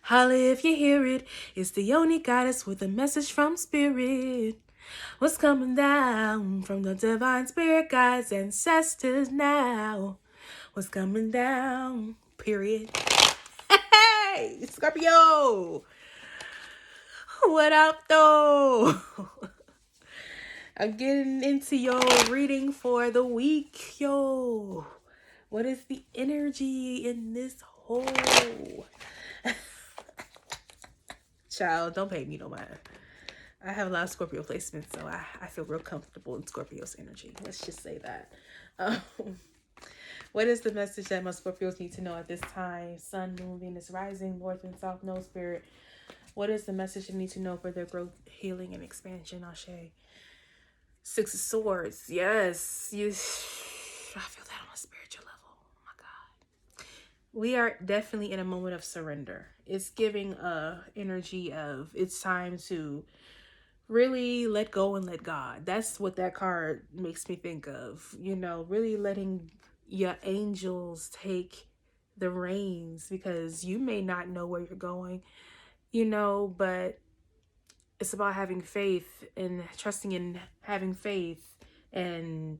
Holla if you hear it. It's the only goddess with a message from spirit. What's coming down from the divine spirit guides ancestors now? What's coming down? Period. Hey, Scorpio. What up, though? I'm getting into your reading for the week, yo. What is the energy in this hole? Child, don't pay me no mind. I have a lot of Scorpio placements, so I feel real comfortable in Scorpio's energy. Let's just say that. Um, what is the message that my Scorpios need to know at this time? Sun, Moon, Venus, Rising, North and South Node, Spirit. What is the message they need to know for their growth, healing, and expansion? Ashe. Six of Swords. Yes. I feel that on a spiritual level. Oh my God. We are definitely in a moment of surrender. It's giving a energy of it's time to really let go and let God. That's what that card makes me think of. You know, really letting your angels take the reins, because you may not know where you're going, you know, but it's about having faith and trusting in having faith and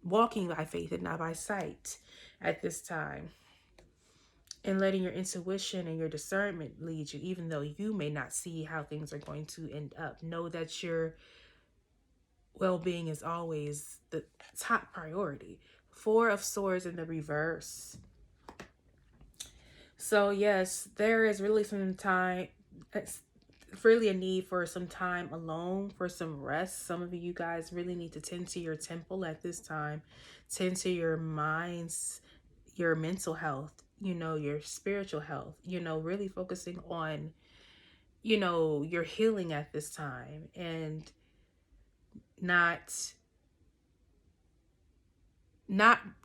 walking by faith and not by sight at this time, and letting your intuition and your discernment lead you, even though you may not see how things are going to end up. Know that your well-being is always the top priority. Four of Swords in the reverse. So yes, there is really some time. It's really a need for some time alone, for some rest. Some of you guys really need to tend to your temple at this time. Tend to your minds, your mental health, you know, your spiritual health, you know, really focusing on, you know, your healing at this time, and not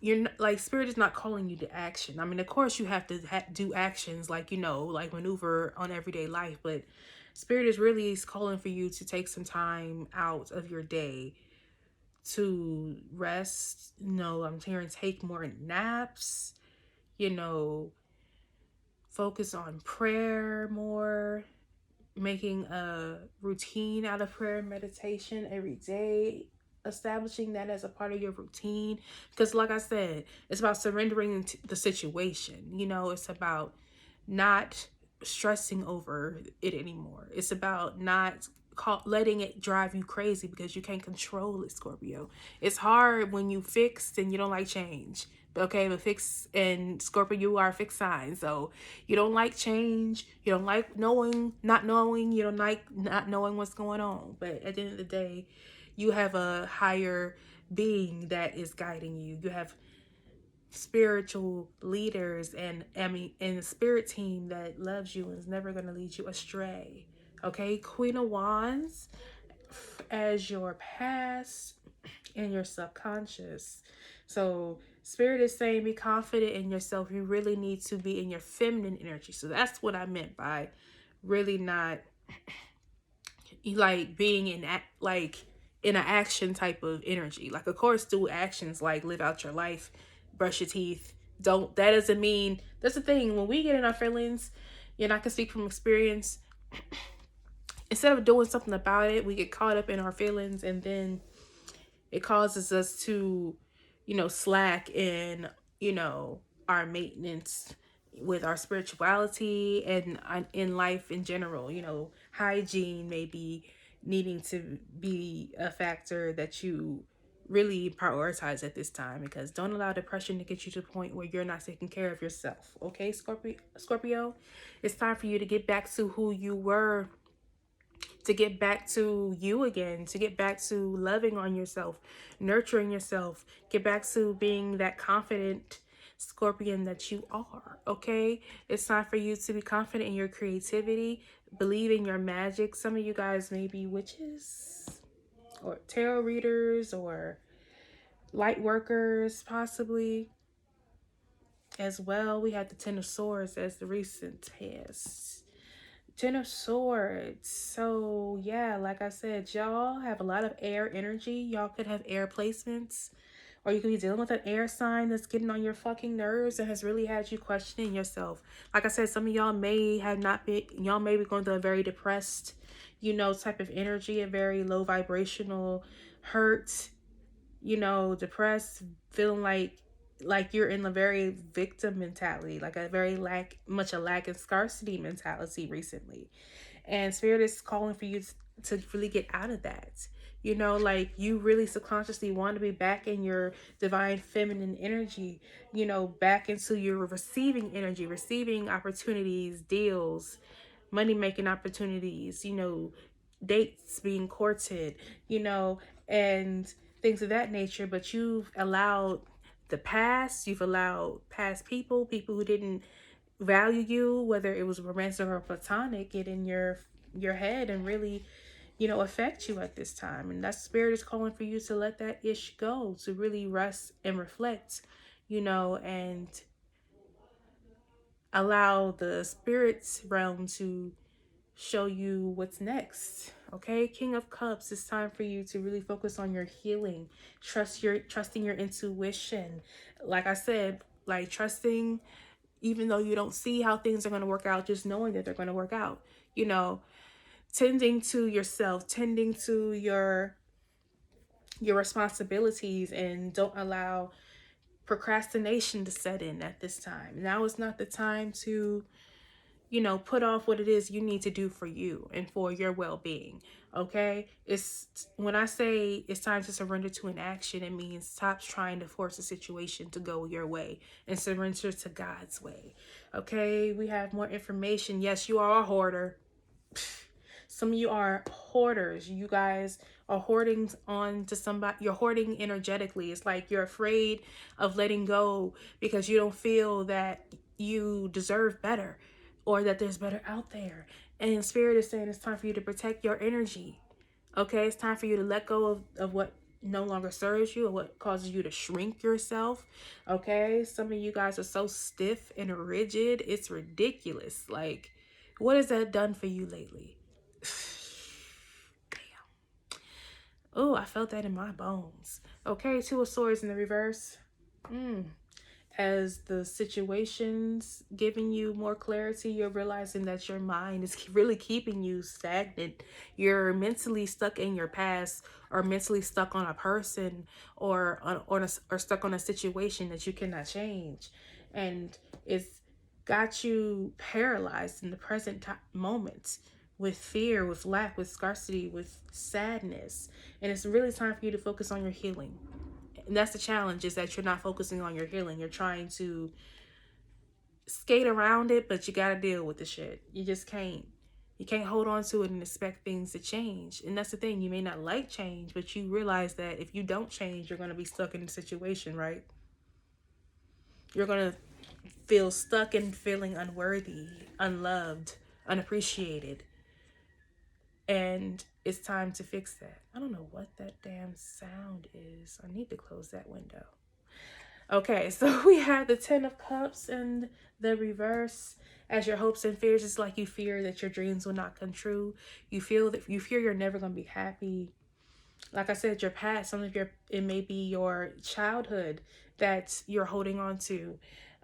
you're not, like, spirit is not calling you to action. I mean, of course you have to do actions, like, you know, like maneuver on everyday life, but spirit is really calling for you to take some time out of your day to rest. You know, I'm hearing take more naps, you know, focus on prayer more, making a routine out of prayer and meditation every day, establishing that as a part of your routine. Because like I said, it's about surrendering to the situation. You know, it's about not stressing over it anymore. It's about not letting it drive you crazy because you can't control it, Scorpio. It's hard when you fixed and you don't like change. Okay, but fix and Scorpio, you are a fixed sign, so you don't like change, you don't like not knowing, you don't like not knowing what's going on. But at the end of the day, you have a higher being that is guiding you. You have spiritual leaders and a spirit team that loves you and is never going to lead you astray. Okay, Queen of Wands as your past and your subconscious. So spirit is saying be confident in yourself. You really need to be in your feminine energy. So that's what I meant by really not like being in in an action type of energy. Like, of course, do actions like live out your life, brush your teeth. Don't, that doesn't mean, that's the thing. When we get in our feelings, and I can speak from experience, instead of doing something about it, we get caught up in our feelings, and then it causes us to, you know, slack in, you know, our maintenance with our spirituality and in life in general. You know, hygiene may be needing to be a factor that you really prioritize at this time, because don't allow depression to get you to the point where you're not taking care of yourself. Okay, Scorpio, it's time for you to get back to who you were, to get back to you again, to get back to loving on yourself, nurturing yourself, get back to being that confident Scorpion that you are. Okay, it's time for you to be confident in your creativity, believe in your magic. Some of you guys may be witches or tarot readers or light workers possibly as well. We had the Ten of Swords as the recent test. Ten of Swords. So yeah, like I said, y'all have a lot of air energy. Y'all could have air placements Or you could be dealing with an air sign that's getting on your fucking nerves and has really had you questioning yourself. Like I said, some of y'all may have not been, y'all may be going through a very depressed, you know, type of energy, a very low vibrational, hurt, you know, depressed, feeling like you're in a very victim mentality, like a very lack and scarcity mentality recently. And spirit is calling for you to really get out of that. You know, like you really subconsciously want to be back in your divine feminine energy, you know, back into your receiving energy, receiving opportunities, deals, money making opportunities, you know, dates being courted, you know, and things of that nature. But you've allowed the past, you've allowed past people who didn't value you, whether it was romantic or platonic, get in your head and really, you know, affect you at this time. And that spirit is calling for you to let that ish go, to really rest and reflect, you know, and allow the spirit's realm to show you what's next. Okay, King of Cups, it's time for you to really focus on your healing. Trusting your intuition. Like I said, like trusting even though you don't see how things are going to work out, just knowing that they're going to work out. You know, tending to yourself, tending to your responsibilities, and don't allow procrastination to set in at this time. Now is not the time to, you know, put off what it is you need to do for you and for your well-being. Okay, it's when I say it's time to surrender to an action, it means stop trying to force a situation to go your way and surrender to God's way. Okay, we have more information. Yes, you are a hoarder. Some of you are hoarders. You guys are hoarding on to somebody. You're hoarding energetically. It's like you're afraid of letting go because you don't feel that you deserve better or that there's better out there. And Spirit is saying it's time for you to protect your energy. Okay, it's time for you to let go of what no longer serves you or what causes you to shrink yourself. Okay, some of you guys are so stiff and rigid, it's ridiculous. Like, what has that done for you lately? Oh, I felt that in my bones. Okay, Two of Swords in the reverse. As the situation's giving you more clarity, you're realizing that your mind is really keeping you stagnant. You're mentally stuck in your past, or mentally stuck on a person, or stuck on a situation that you cannot change, and it's got you paralyzed in the present moment with fear, with lack, with scarcity, with sadness. And it's really time for you to focus on your healing. And that's the challenge, is that you're not focusing on your healing. You're trying to skate around it, but you got to deal with the shit. You just can't. You can't hold on to it and expect things to change. And that's the thing. You may not like change, but you realize that if you don't change, you're going to be stuck in the situation, right? You're going to feel stuck and feeling unworthy, unloved, unappreciated. And it's time to fix that. I don't know what that damn sound is. I need to close that window. Okay, so we have the Ten of Cups and the reverse. As your hopes and fears, it's like you fear that your dreams will not come true. You fear you're never going to be happy. Like I said, your past, it may be your childhood that you're holding on to.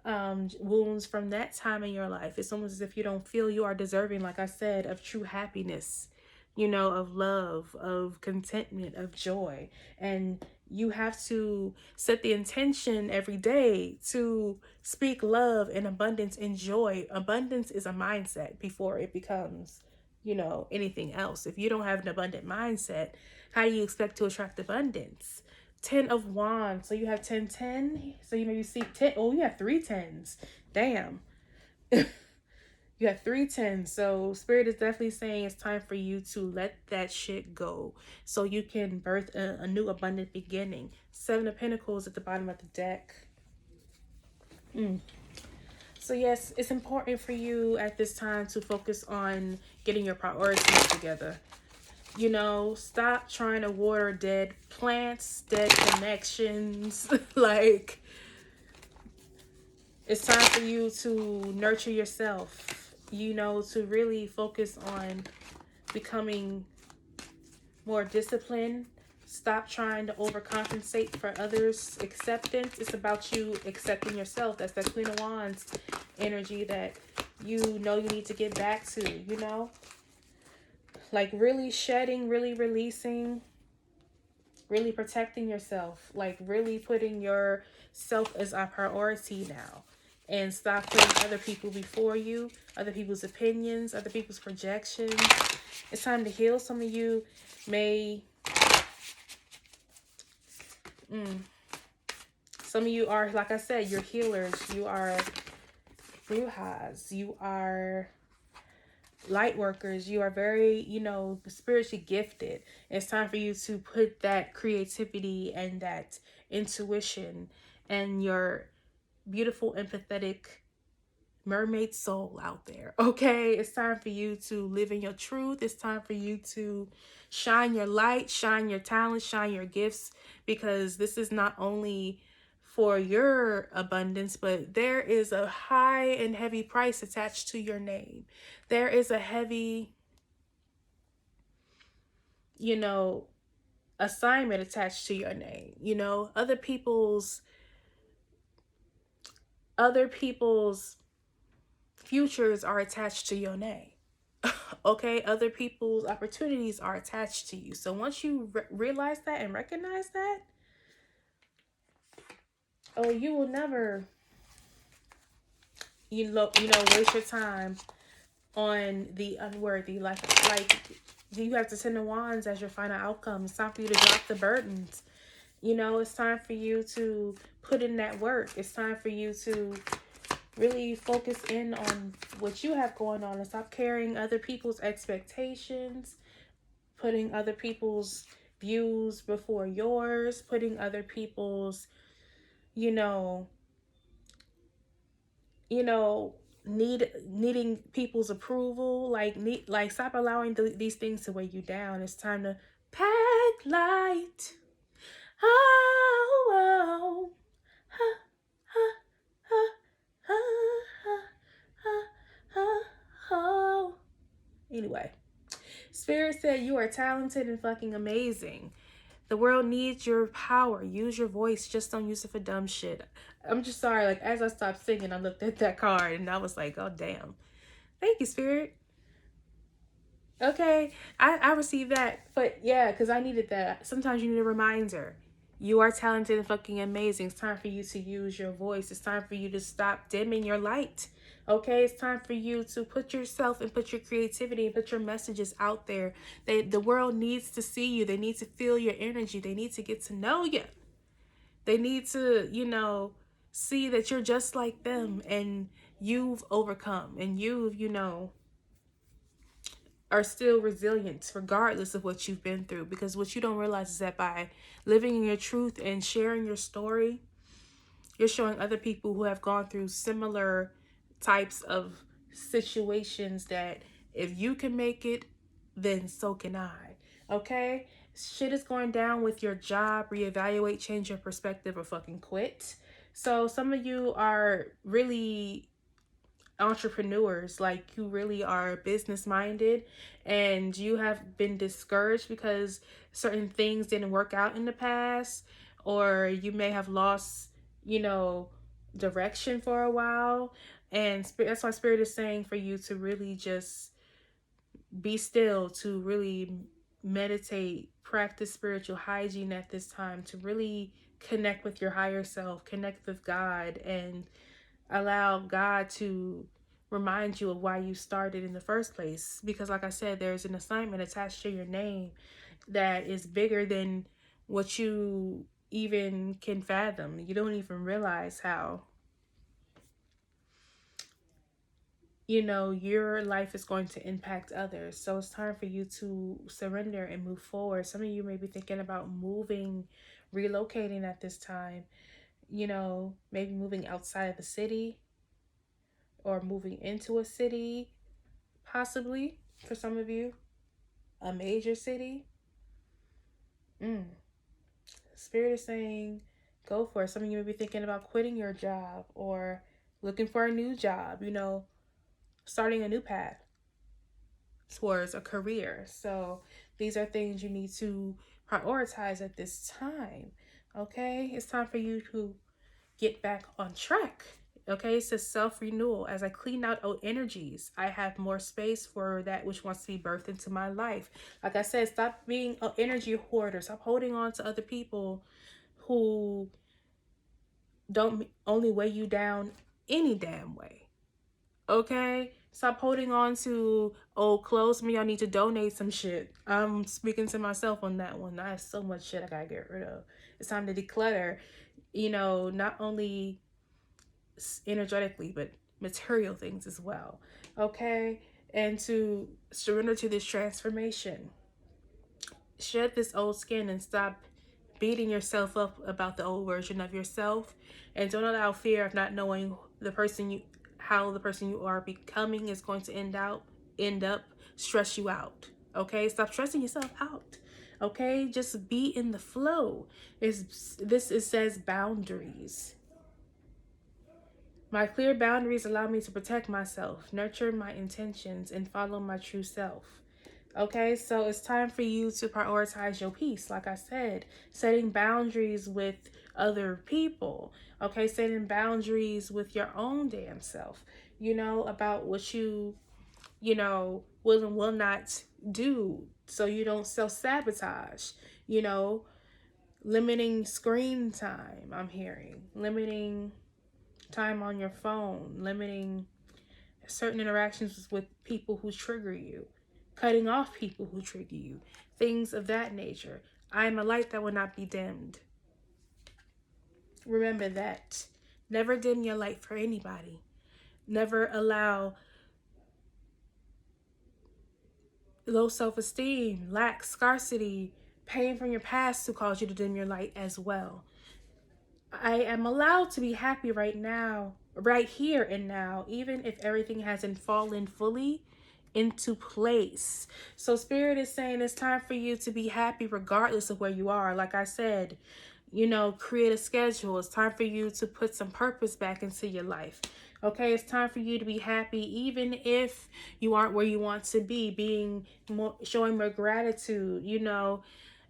Wounds from that time in your life. It's almost as if you don't feel you are deserving, like I said, of true happiness, you know, of love, of contentment, of joy. And you have to set the intention every day to speak love and abundance and joy. Abundance is a mindset before it becomes, you know, anything else. If you don't have an abundant mindset, how do you expect to attract abundance? 10 of Wands. So you have 10, 10. So you maybe see 10. Oh, you have 3 10s. Damn. You have 3 10s. So Spirit is definitely saying it's time for you to let that shit go so you can birth a new abundant beginning. 7 of Pentacles at the bottom of the deck. So yes, it's important for you at this time to focus on getting your priorities together. You know, stop trying to water dead plants, dead connections. Like, it's time for you to nurture yourself, you know, to really focus on becoming more disciplined, Stop trying to overcompensate for others' acceptance. It's about you accepting yourself. That's that Queen of Wands energy that you know you need to get back to, you know? Like really shedding, really releasing, really protecting yourself. Like really putting yourself as a priority now. And stop putting other people before you, other people's opinions, other people's projections. It's time to heal. Some of you may... Some of you are, like I said, you're healers. You are brujas. You are light workers. You are very, you know, spiritually gifted. It's time for you to put that creativity and that intuition and your beautiful, empathetic mermaid soul out there. Okay, it's time for you to live in your truth. It's time for you to shine your light, shine your talents, shine your gifts, because this is not only for your abundance, but there is a high and heavy price attached to your name. There is a heavy, you know, assignment attached to your name. You know, other people's futures are attached to your name. Okay, other people's opportunities are attached to you. So once you realize that and recognize that, oh, you will never, waste your time on the unworthy. Like you have the Ten of Wands as your final outcome. It's time for you to drop the burdens. You know, it's time for you to put in that work. It's time for you to really focus in on what you have going on and stop carrying other people's expectations, putting other people's views before yours, putting other people's, you know, needing people's approval. Like stop allowing these things to weigh you down. It's time to pack light. Oh, oh, ha, ha, ha, ha, ha, ha, ha, oh. Anyway, Spirit said you are talented and fucking amazing. The world needs your power. Use your voice. Just don't use it for dumb shit. I'm just sorry. Like, as I stopped singing, I looked at that card and I was like, oh, damn. Thank you, Spirit. Okay. I received that. But yeah, because I needed that. Sometimes you need a reminder. You are talented and fucking amazing. It's time for you to use your voice. It's time for you to stop dimming your light. Okay, it's time for you to put yourself and put your creativity and put your messages out there. The world needs to see you. They need to feel your energy. They need to get to know you. They need to, see that you're just like them and you've overcome and you've, are still resilient regardless of what you've been through. Because what you don't realize is that by living in your truth and sharing your story, you're showing other people who have gone through similar types of situations that if you can make it, then so can I. Okay? Shit is going down with your job. Reevaluate, change your perspective, or fucking quit. So some of you are really entrepreneurs, like you really are business minded, and you have been discouraged because certain things didn't work out in the past, or you may have lost, direction for a while. And that's why Spirit is saying for you to really just be still, to really meditate, practice spiritual hygiene at this time, to really connect with your higher self, connect with God, and allow God to remind you of why you started in the first place. Because like I said, there's an assignment attached to your name that is bigger than what you even can fathom. You don't even realize how, your life is going to impact others. So it's time for you to surrender and move forward. Some of you may be thinking about moving, relocating at this time, maybe moving outside of the city or moving into a city, possibly for some of you, a major city. Spirit is saying go for it. Some of you may be thinking about quitting your job or looking for a new job, starting a new path towards a career. So these are things you need to prioritize at this time. Okay, it's time for you to get back on track. Okay, it says self renewal. As I clean out old energies, I have more space for that which wants to be birthed into my life. Like I said, stop being an energy hoarder. Stop holding on to other people who don't only weigh you down any damn way. Okay? Stop holding on to old clothes. Me, I need to donate some shit. I'm speaking to myself on that one. I have so much shit I gotta get rid of. It's time to declutter, not only energetically, but material things as well. Okay? And to surrender to this transformation. Shed this old skin and stop beating yourself up about the old version of yourself, and don't allow fear of not knowing how the person you are becoming is going to end up stress you out. Okay, stop stressing yourself out. Okay, just be in the flow. It says boundaries. My clear boundaries allow me to protect myself, nurture my intentions, and follow my true self. Okay, so it's time for you to prioritize your peace. Like I said, setting boundaries with other people. Okay, setting boundaries with your own damn self, about what will and will not do so you don't self sabotage, you know, limiting screen time. I'm hearing limiting time on your phone, limiting certain interactions with people who trigger you, cutting off people who trigger you, things of that nature. I am a light that will not be dimmed. Remember that. Never dim your light for anybody. Never allow low self-esteem, lack, scarcity, pain from your past to cause you to dim your light as well. I am allowed to be happy right now, right here and now, even if everything hasn't fallen fully into place. So Spirit is saying it's time for you to be happy regardless of where you are. Like I said, create a schedule. It's time for you to put some purpose back into your life. Okay, it's time for you to be happy even if you aren't where you want to be, showing more gratitude,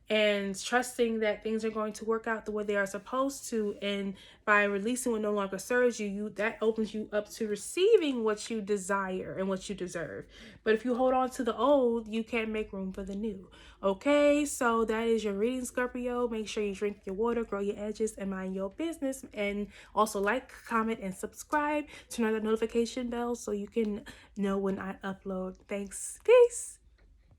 and trusting that things are going to work out the way they are supposed to. And by releasing what no longer serves you, that opens you up to receiving what you desire and what you deserve. But if you hold on to the old, you can't make room for the new. Okay, so that is your reading, Scorpio. Make sure you drink your water, grow your edges, and mind your business. And also like, comment, and subscribe. Turn on the notification bell so you can know when I upload. Thanks. Peace.